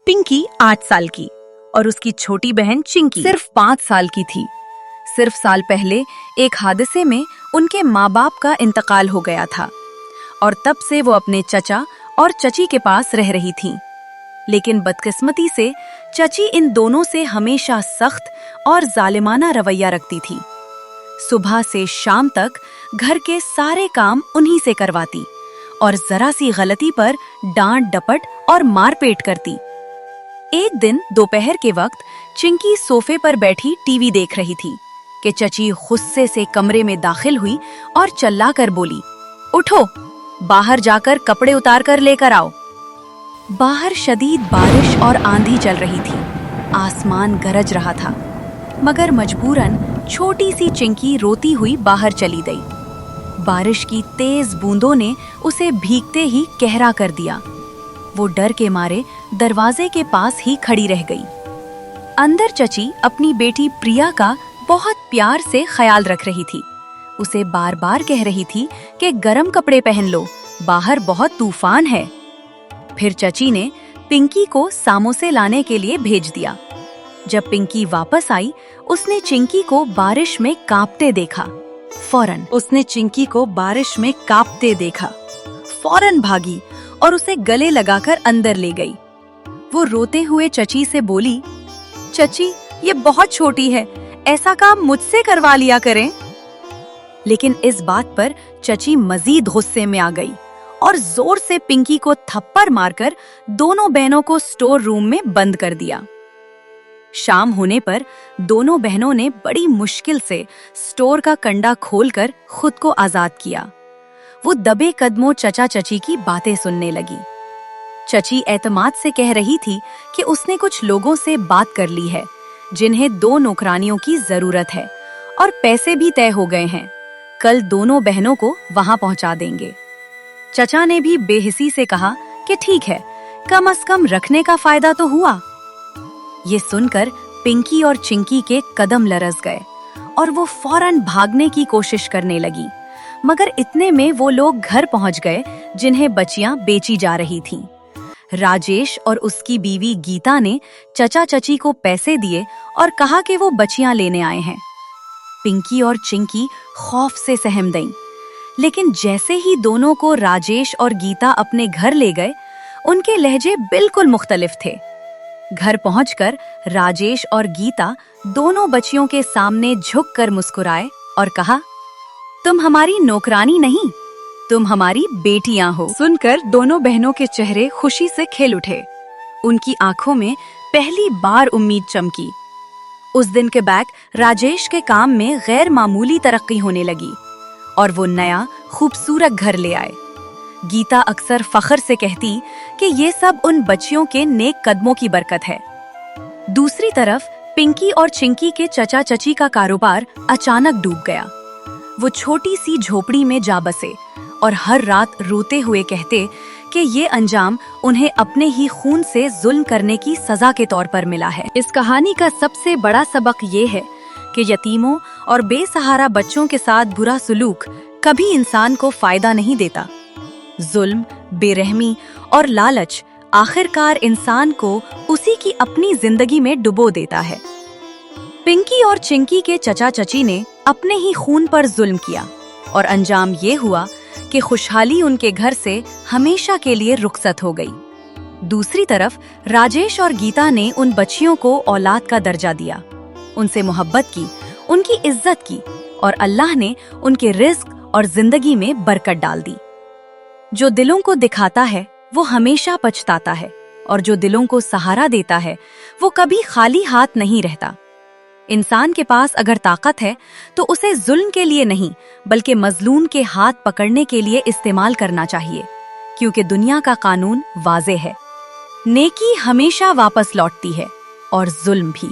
पिंकी 8 साल की और उसकी छोटी बहन चिंकी सिर्फ 5 साल की थी। सिर्फ साल पहले एक हादसे में उनके माँ बाप का इंतकाल हो गया था और तब से वो अपने चचा और चची के पास रह रही थीं। लेकिन बदकिस्मती से चची इन दोनों से हमेशा सख्त और जालिमाना रवैया रखती थी। सुबह से शाम तक घर के सारे काम उन्हीं से करवाती और जरा सी गलती पर डांट डपट और मारपीट करती। एक दिन दोपहर के वक्त चिंकी सोफे पर बैठी टीवी देख रही थी कि चची गुस्से से कमरे में दाखिल हुई और चिल्लाकर बोली, उठो, बाहर जाकर कपड़े उतार कर लेकर आओ। बाहर शदीद बारिश और आंधी चल रही थी। आसमान गरज रहा था, मगर मजबूरन छोटी सी चिंकी रोती हुई बाहर चली गई। बारिश की तेज बूंदों ने उसे भीगते ही कहरा कर दिया। वो डर के मारे दरवाजे के पास ही खड़ी रह गई। अंदर चची अपनी बेटी प्रिया का बहुत प्यार से ख्याल रख रही थी। उसे बार बार कह रही थी कि गर्म कपड़े पहन लो, बाहर बहुत तूफान है। फिर चची ने पिंकी को समोसे लाने के लिए भेज दिया। जब पिंकी वापस आई, उसने चिंकी को बारिश में कांपते देखा। फौरन भागी और उसे गले लगाकर अंदर ले गई। वो रोते हुए चची से बोली, चची, ये बहुत छोटी है, ऐसा काम मुझसे करवा लिया करें। लेकिन इस बात पर चची मजीद गुस्से में आ गई और जोर से पिंकी को थप्पड़ मारकर दोनों बहनों को स्टोर रूम में बंद कर दिया। शाम होने पर दोनों बहनों ने बड़ी मुश्किल से स्टोर का कंडा खोलकर खुद को आजाद किया। वो दबे कदमों चचा चची की बातें सुनने लगी। चची एतमाद से कह रही थी कि उसने कुछ लोगों से बात कर ली है जिन्हें 2 नौकरानियों की जरूरत है और पैसे भी तय हो गए हैं। कल दोनों बहनों को वहां पहुंचा देंगे। चचा ने भी बेहिसी से कहा कि ठीक है, कम से कम रखने का फायदा तो हुआ। ये सुनकर पिंकी और चिंकी के कदम लरस गए और वो फौरन भागने की कोशिश करने लगी, मगर इतने में वो लोग घर पहुंच गए जिन्हें बच्चियां बेची जा रही थीं। राजेश और उसकी बीवी गीता ने चचा चची को पैसे दिए और कहा कि वो बच्चियां लेने आए हैं। पिंकी और चिंकी खौफ से सहम गईं, लेकिन जैसे ही दोनों को राजेश और गीता अपने घर ले गए, उनके लहजे बिल्कुल मुख्तलिफ थे। घर पहुंचकर राजेश और गीता दोनों बच्चियों के सामने झुककर मुस्कुराए और कहा, तुम हमारी नौकरानी नहीं, तुम हमारी बेटियां हो। सुनकर दोनों बहनों के चेहरे खुशी से खिल उठे। उनकी आंखों में पहली बार उम्मीद चमकी। उस दिन के बाद राजेश के काम में गैर मामूली तरक्की होने लगी और वो नया खूबसूरत घर ले आए। गीता अक्सर फख्र से कहती कि ये सब उन बच्चियों के नेक कदमों की बरकत है। दूसरी तरफ पिंकी और चिंकी के चचा चची का कारोबार अचानक डूब गया। वो छोटी सी झोपड़ी में जा बसे और हर रात रोते हुए कहते कि ये अंजाम उन्हें अपने ही खून से जुल्म करने की सजा के तौर पर मिला है। इस कहानी का सबसे बड़ा सबक ये है कि यतीमों और बेसहारा बच्चों के साथ बुरा सलूक कभी इंसान को फायदा नहीं देता। जुल्म, बेरहमी और लालच आखिरकार इंसान को उसी की अपनी जिंदगी में डुबो देता है। पिंकी और चिंकी के चचा चची ने अपने ही खून पर जुल्म किया और अंजाम ये हुआ कि खुशहाली उनके घर से हमेशा के लिए रुखसत हो गई। दूसरी तरफ राजेश और गीता ने उन बच्चियों को औलाद का दर्जा दिया, उनसे मोहब्बत की, उनकी इज्जत की और अल्लाह ने उनके रिज्क और जिंदगी में बरकत डाल दी। जो दिलों को दिखाता है वो हमेशा पछताता है और जो दिलों को सहारा देता है वो कभी खाली हाथ नहीं रहता। इंसान के पास अगर ताकत है तो उसे जुल्म के लिए नहीं बल्कि मजलूम के हाथ पकड़ने के लिए इस्तेमाल करना चाहिए, क्योंकि दुनिया का कानून वाज़ेह है। नेकी हमेशा वापस लौटती है और जुल्म भी।